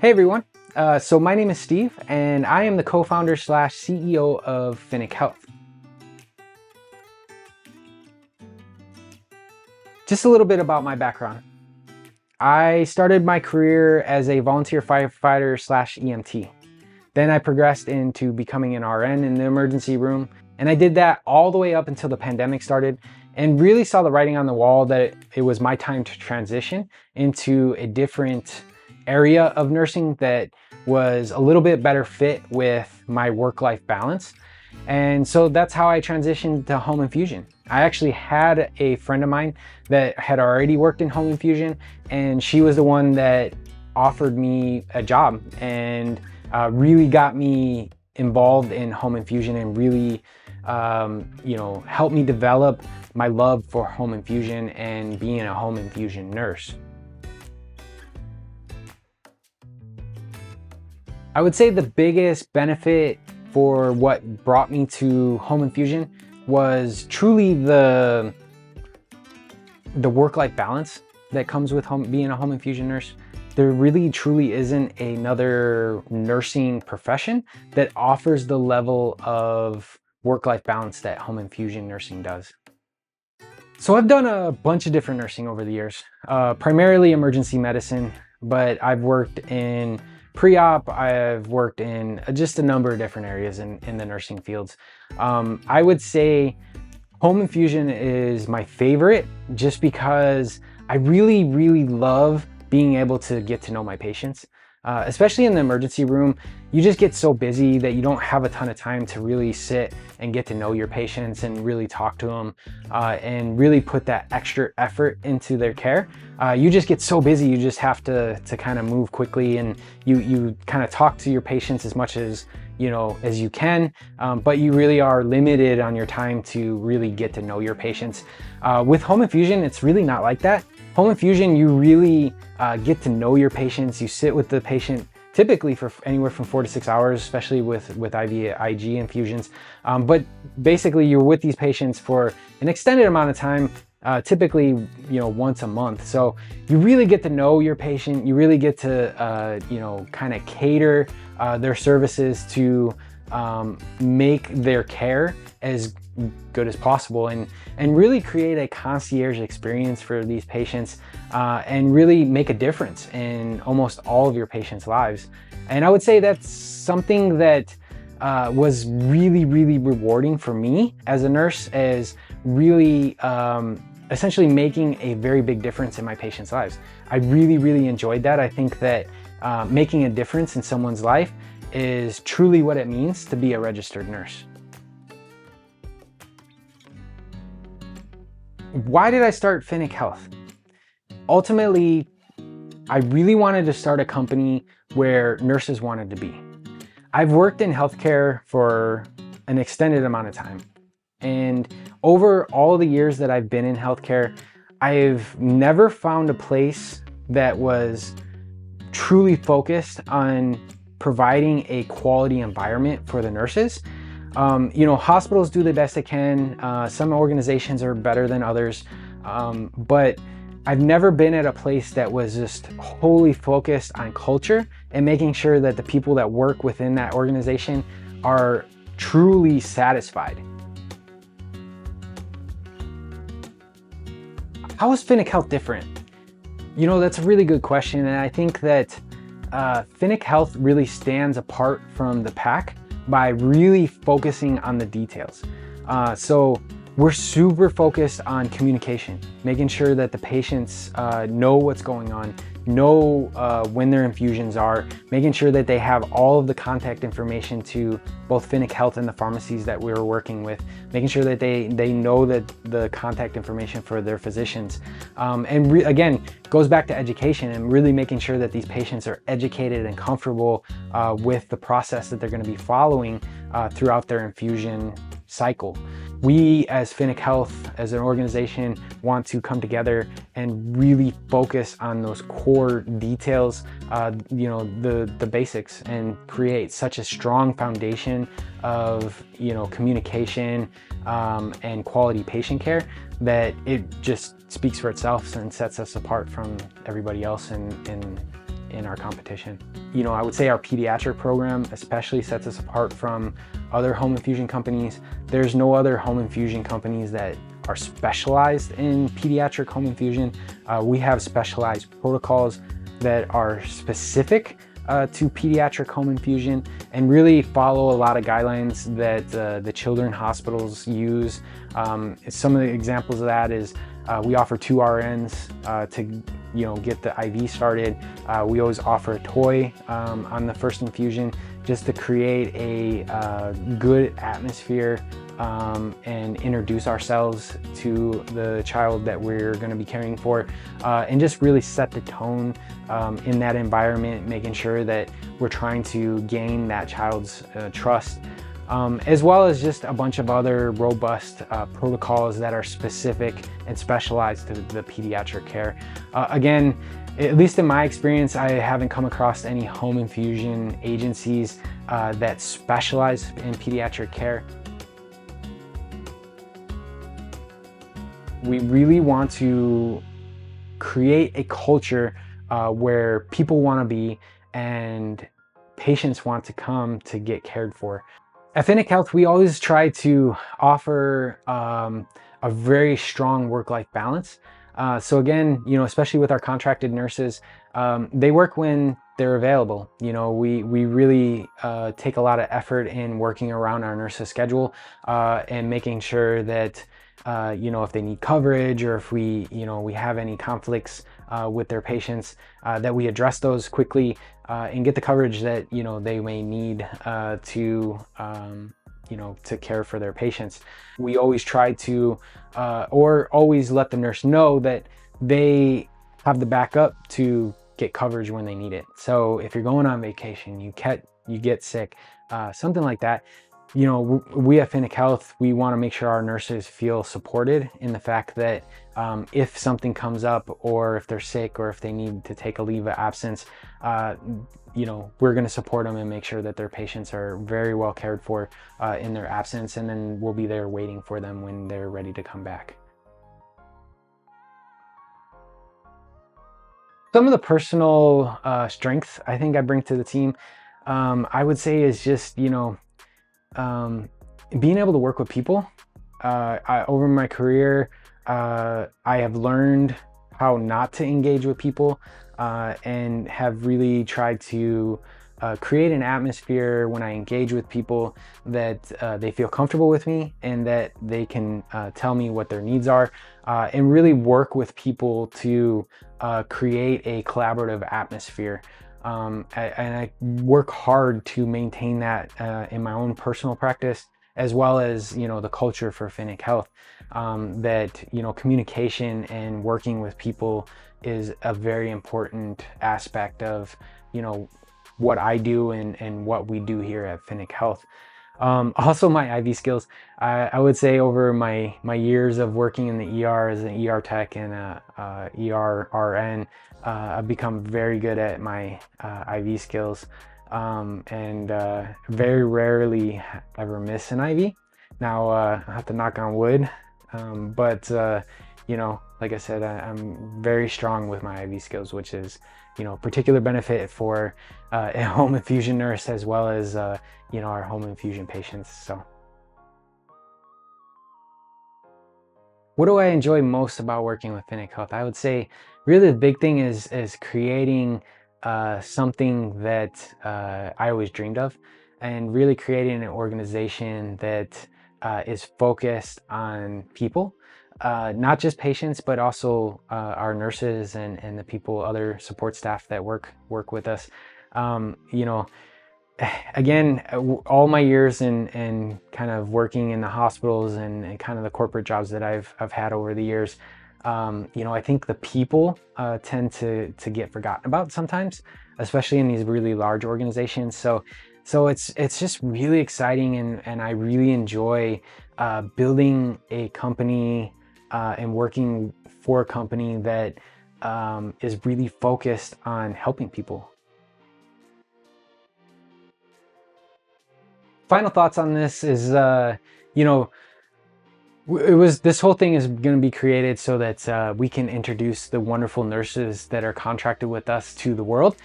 Hey everyone, so my name is Steve and I am the co-founder slash CEO of Finnick Health. Just a little bit about my background. I started my career as a volunteer firefighter slash EMT. Then I progressed into becoming an RN in the emergency room, and I did that all the way up until the pandemic started and really saw the writing on the wall that it was my time to transition into a different area of nursing that was a little bit better fit with my work-life balance. And so that's how I transitioned to home infusion. I actually had a friend of mine that had already worked in home infusion, and she was the one that offered me a job and really got me involved in home infusion and really helped me develop my love for home infusion and being a home infusion nurse. I would say the biggest benefit for what brought me to home infusion was truly the work-life balance that comes with being a home infusion nurse. There really truly isn't another nursing profession that offers the level of work-life balance that home infusion nursing does. So I've done a bunch of different nursing over the years, primarily emergency medicine, but I've worked in pre-op, I've worked in just a number of different areas in the nursing fields. I would say home infusion is my favorite just because I really, really love being able to get to know my patients. Especially in the emergency room, you just get so busy that you don't have a ton of time to really sit and get to know your patients and really talk to them and really put that extra effort into their care. You just get so busy, you just have to kind of move quickly, and you kind of talk to your patients as much as you can, but you really are limited on your time to really get to know your patients. With home infusion, it's really not like that. Home infusion, you really get to know your patients. You sit with the patient typically for anywhere from 4 to 6 hours, especially with IG infusions. But basically, you're with these patients for an extended amount of time, typically once a month. So you really get to know your patient. You really get to kind of cater their services to make their care as good as possible and really create a concierge experience for these patients and really make a difference in almost all of your patients' lives. And I would say that's something that was really, really rewarding for me as a nurse, as really essentially making a very big difference in my patients' lives. I really, really enjoyed that. I think that making a difference in someone's life is truly what it means to be a registered nurse. Why did I start Finnick Health? Ultimately, I really wanted to start a company where nurses wanted to be. I've worked in healthcare for an extended amount of time. And over all the years that I've been in healthcare, I've never found a place that was truly focused on providing a quality environment for the nurses. Hospitals do the best they can. Some organizations are better than others, but I've never been at a place that was just wholly focused on culture and making sure that the people that work within that organization are truly satisfied. How is Finnick Health different? That's a really good question, and I think that Finnick Health really stands apart from the pack by really focusing on the details. So we're super focused on communication, making sure that the patients know what's going on, know when their infusions are, making sure that they have all of the contact information to both Finnick Health and the pharmacies that we're working with, making sure that they know that the contact information for their physicians. Again, goes back to education and really making sure that these patients are educated and comfortable with the process that they're going to be following throughout their infusion cycle. We as Finnick Health, as an organization, want to come together and really focus on those core details, the basics, and create such a strong foundation of communication and quality patient care that it just speaks for itself and sets us apart from everybody else in in our competition. You know, I would say our pediatric program especially sets us apart from other home infusion companies. There's no other home infusion companies that are specialized in pediatric home infusion. We have specialized protocols that are specific to pediatric home infusion and really follow a lot of guidelines that the children's hospitals use. Some of the examples of that is we offer 2 RNs to get the IV started. We always offer a toy on the first infusion just to create a good atmosphere and introduce ourselves to the child that we're going to be caring for, and just really set the tone in that environment, making sure that we're trying to gain that child's trust, as well as just a bunch of other robust protocols that are specific and specialized to the pediatric care. Again, at least in my experience, I haven't come across any home infusion agencies that specialize in pediatric care. We really want to create a culture where people want to be and patients want to come to get cared for. At Finick Health, we always try to offer a very strong work-life balance. So again, especially with our contracted nurses, they work when they're available. We really take a lot of effort in working around our nurses' schedule and making sure that if they need coverage or if we have any conflicts with their patients, that we address those quickly and get the coverage that they may need to care for their patients. We always try to or always let the nurse know that they have the backup to get coverage when they need it. So if you're going on vacation, you get sick, something like that, we at Finick Health, we want to make sure our nurses feel supported in the fact that if something comes up or if they're sick or if they need to take a leave of absence, we're going to support them and make sure that their patients are very well cared for in their absence, and then we'll be there waiting for them when they're ready to come back. Some of the personal strengths I think I bring to the team, I would say is just, being able to work with people. Over my career, I have learned how not to engage with people and have really tried to create an atmosphere when I engage with people that they feel comfortable with me and that they can tell me what their needs are, and really work with people to create a collaborative atmosphere. And I work hard to maintain that in my own personal practice, as well as the culture for Finick Health. That communication and working with people is a very important aspect of what I do and what we do here at Finick Health. Also my IV skills, I would say over my years of working in the ER as an ER tech and a ER RN, I've become very good at my IV skills, and very rarely ever miss an IV. Now I have to knock on wood, but like I said, I'm very strong with my IV skills, which is particular benefit for a home infusion nurse as well as our home infusion patients. So what do I enjoy most about working with Finick Health? I would say really the big thing is creating something that I always dreamed of, and really creating an organization that is focused on people, not just patients, but also our nurses and the people, other support staff that work with us. Again, all my years in kind of working in the hospitals and kind of the corporate jobs that I've had over the years, I think the people tend to get forgotten about sometimes, especially in these really large organizations. So it's just really exciting, and I really enjoy building a company and working for a company that is really focused on helping people. Final thoughts on this is, This whole thing is going to be created so that we can introduce the wonderful nurses that are contracted with us to the world,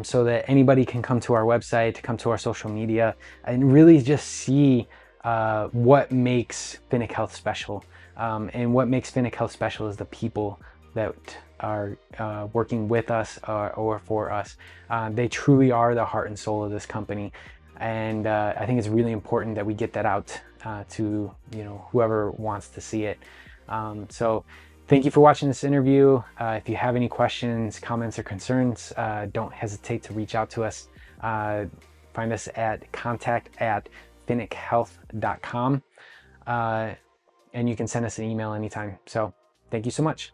so that anybody can come to our website, come to our social media, and really just see what makes Finnick Health special. And what makes Finnick Health special is the people that are working with us or for us. They truly are the heart and soul of this company. And I think it's really important that we get that out to whoever wants to see it. So thank you for watching this interview. If you have any questions, comments, or concerns, don't hesitate to reach out to us. Find us at contact@finnickhealth.com, and you can send us an email anytime. So thank you so much.